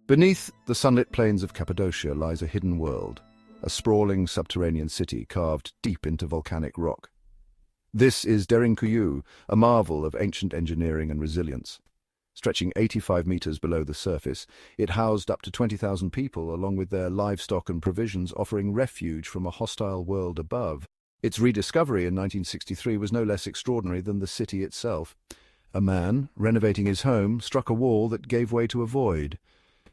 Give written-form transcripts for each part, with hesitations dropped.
Beneath the sunlit plains of Cappadocia lies a hidden world, a sprawling subterranean city carved deep into volcanic rock. This is Derinkuyu, a marvel of ancient engineering and resilience. Stretching 85 meters below the surface, it housed up to 20,000 people along with their livestock and provisions, offering refuge from a hostile world above. Its rediscovery in 1963 was no less extraordinary than the city itself. A man, renovating his home, struck a wall that gave way to a void.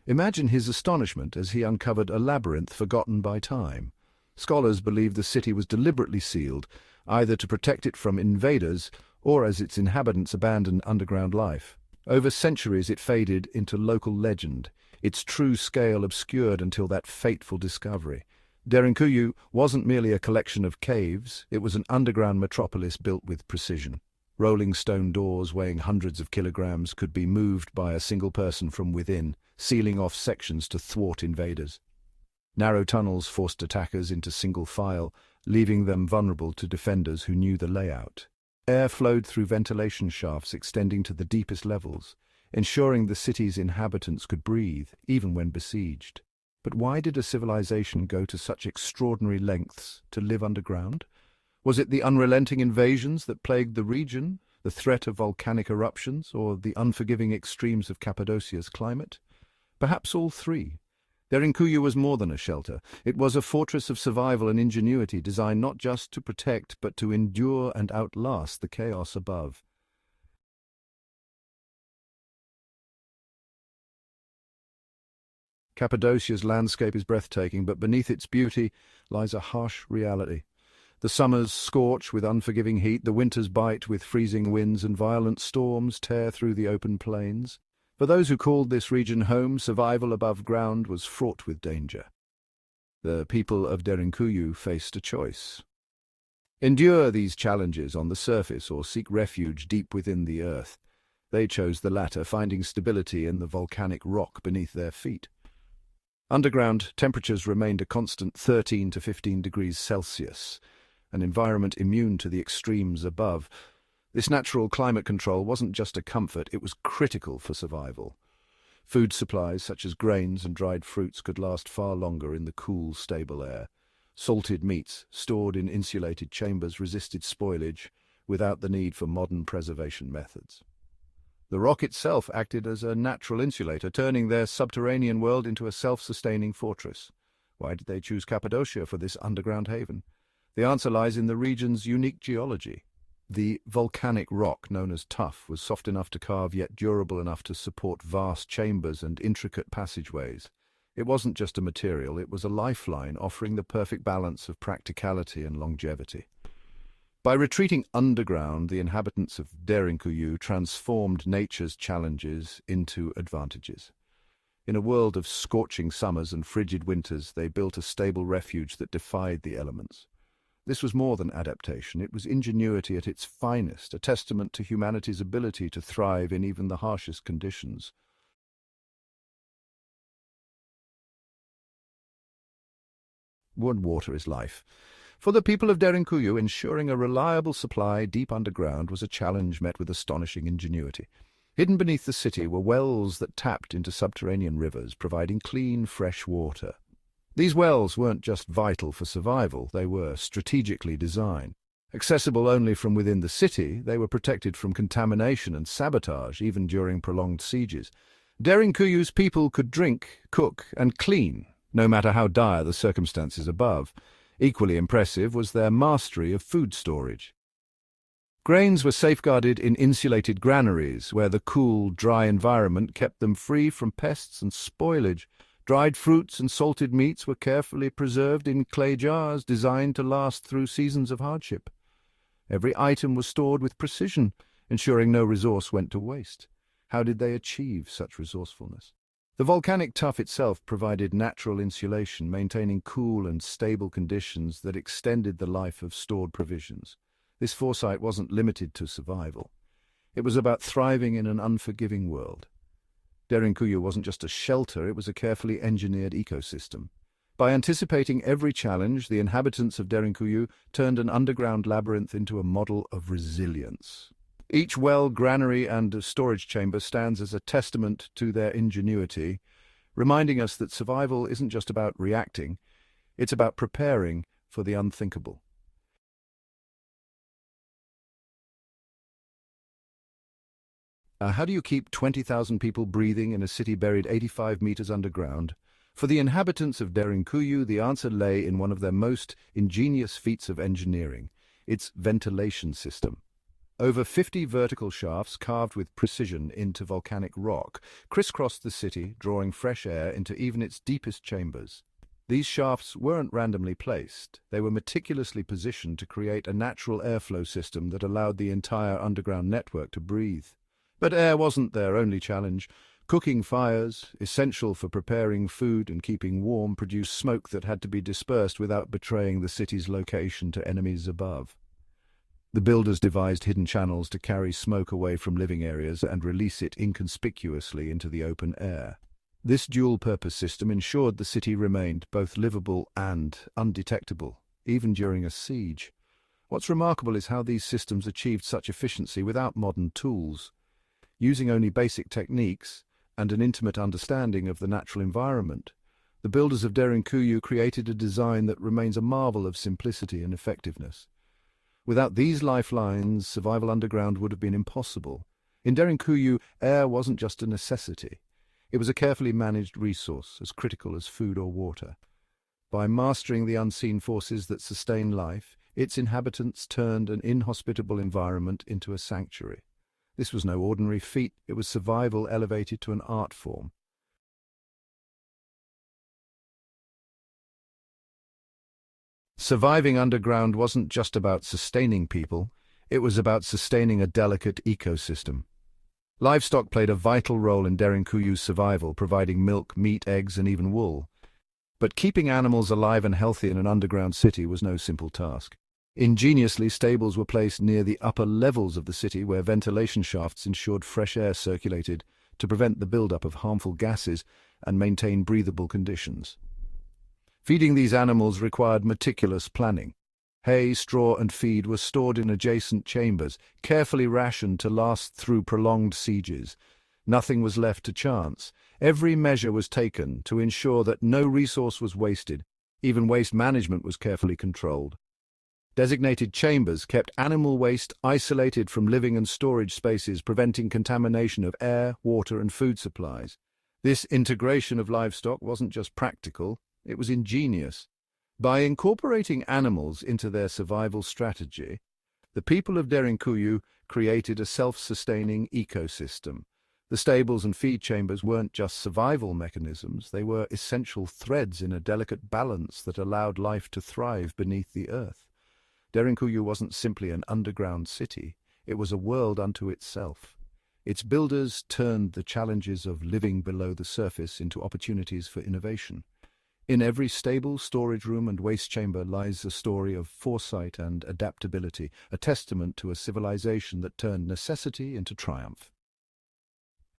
Imagine his astonishment as he uncovered a labyrinth forgotten by time. Scholars believe the city was deliberately sealed, either to protect it from invaders or as its inhabitants abandoned underground life. Over centuries it faded into local legend, its true scale obscured until that fateful discovery. Derinkuyu wasn't merely a collection of caves, it was an underground metropolis built with precision. Rolling stone doors weighing hundreds of kilograms could be moved by a single person from within, sealing off sections to thwart invaders. Narrow tunnels forced attackers into single file, leaving them vulnerable to defenders who knew the layout. Air flowed through ventilation shafts extending to the deepest levels, ensuring the city's inhabitants could breathe, even when besieged. But why did a civilization go to such extraordinary lengths to live underground? Was it the unrelenting invasions that plagued the region, the threat of volcanic eruptions, or the unforgiving extremes of Cappadocia's climate? Perhaps all three. Derinkuyu was more than a shelter. It was a fortress of survival and ingenuity designed not just to protect but to endure and outlast the chaos above. Cappadocia's landscape is breathtaking, but beneath its beauty lies a harsh reality. The summers scorch with unforgiving heat, the winters bite with freezing winds, and violent storms tear through the open plains. For those who called this region home, survival above ground was fraught with danger. The people of Derinkuyu faced a choice. Endure these challenges on the surface or seek refuge deep within the earth. They chose the latter, finding stability in the volcanic rock beneath their feet. Underground, temperatures remained a constant 13 to 15 degrees Celsius, an environment immune to the extremes above. This natural climate control wasn't just a comfort, it was critical for survival. Food supplies, such as grains and dried fruits, could last far longer in the cool, stable air. Salted meats, stored in insulated chambers, resisted spoilage without the need for modern preservation methods. The rock itself acted as a natural insulator, turning their subterranean world into a self-sustaining fortress. Why did they choose Cappadocia for this underground haven? The answer lies in the region's unique geology. The volcanic rock, known as tuff, was soft enough to carve yet durable enough to support vast chambers and intricate passageways. It wasn't just a material, it was a lifeline offering the perfect balance of practicality and longevity. By retreating underground, the inhabitants of Derinkuyu transformed nature's challenges into advantages. In a world of scorching summers and frigid winters, they built a stable refuge that defied the elements. This was more than adaptation, it was ingenuity at its finest, a testament to humanity's ability to thrive in even the harshest conditions. Water is life. For the people of Derinkuyu, ensuring a reliable supply deep underground was a challenge met with astonishing ingenuity. Hidden beneath the city were wells that tapped into subterranean rivers, providing clean, fresh water. These wells weren't just vital for survival, they were strategically designed. Accessible only from within the city, they were protected from contamination and sabotage, even during prolonged sieges. Derinkuyu's people could drink, cook, and clean, no matter how dire the circumstances above. Equally impressive was their mastery of food storage. Grains were safeguarded in insulated granaries, where the cool, dry environment kept them free from pests and spoilage. Dried fruits and salted meats were carefully preserved in clay jars designed to last through seasons of hardship. Every item was stored with precision, ensuring no resource went to waste. How did they achieve such resourcefulness? The volcanic tuff itself provided natural insulation, maintaining cool and stable conditions that extended the life of stored provisions. This foresight wasn't limited to survival. It was about thriving in an unforgiving world. Derinkuyu wasn't just a shelter, it was a carefully engineered ecosystem. By anticipating every challenge, the inhabitants of Derinkuyu turned an underground labyrinth into a model of resilience. Each well, granary, and storage chamber stands as a testament to their ingenuity, reminding us that survival isn't just about reacting, it's about preparing for the unthinkable. How do you keep 20,000 people breathing in a city buried 85 meters underground? For the inhabitants of Derinkuyu, the answer lay in one of their most ingenious feats of engineering, its ventilation system. Over 50 vertical shafts carved with precision into volcanic rock crisscrossed the city, drawing fresh air into even its deepest chambers. These shafts weren't randomly placed. They were meticulously positioned to create a natural airflow system that allowed the entire underground network to breathe. But air wasn't their only challenge. Cooking fires, essential for preparing food and keeping warm, produced smoke that had to be dispersed without betraying the city's location to enemies above. The builders devised hidden channels to carry smoke away from living areas and release it inconspicuously into the open air. This dual-purpose system ensured the city remained both livable and undetectable, even during a siege. What's remarkable is how these systems achieved such efficiency without modern tools. Using only basic techniques and an intimate understanding of the natural environment, the builders of Derinkuyu created a design that remains a marvel of simplicity and effectiveness. Without these lifelines, survival underground would have been impossible. In Derinkuyu, air wasn't just a necessity. It was a carefully managed resource, as critical as food or water. By mastering the unseen forces that sustain life, its inhabitants turned an inhospitable environment into a sanctuary. This was no ordinary feat, it was survival elevated to an art form. Surviving underground wasn't just about sustaining people, it was about sustaining a delicate ecosystem. Livestock played a vital role in Derinkuyu's survival, providing milk, meat, eggs, and even wool. But keeping animals alive and healthy in an underground city was no simple task. Ingeniously, stables were placed near the upper levels of the city where ventilation shafts ensured fresh air circulated to prevent the buildup of harmful gases and maintain breathable conditions. Feeding these animals required meticulous planning. Hay, straw, and feed were stored in adjacent chambers, carefully rationed to last through prolonged sieges. Nothing was left to chance. Every measure was taken to ensure that no resource was wasted. Even waste management was carefully controlled. Designated chambers kept animal waste isolated from living and storage spaces, preventing contamination of air, water, and food supplies. This integration of livestock wasn't just practical, it was ingenious. By incorporating animals into their survival strategy, the people of Derinkuyu created a self-sustaining ecosystem. The stables and feed chambers weren't just survival mechanisms, they were essential threads in a delicate balance that allowed life to thrive beneath the earth. Derinkuyu wasn't simply an underground city, it was a world unto itself. Its builders turned the challenges of living below the surface into opportunities for innovation. In every stable, storage room, and waste chamber lies a story of foresight and adaptability, a testament to a civilization that turned necessity into triumph.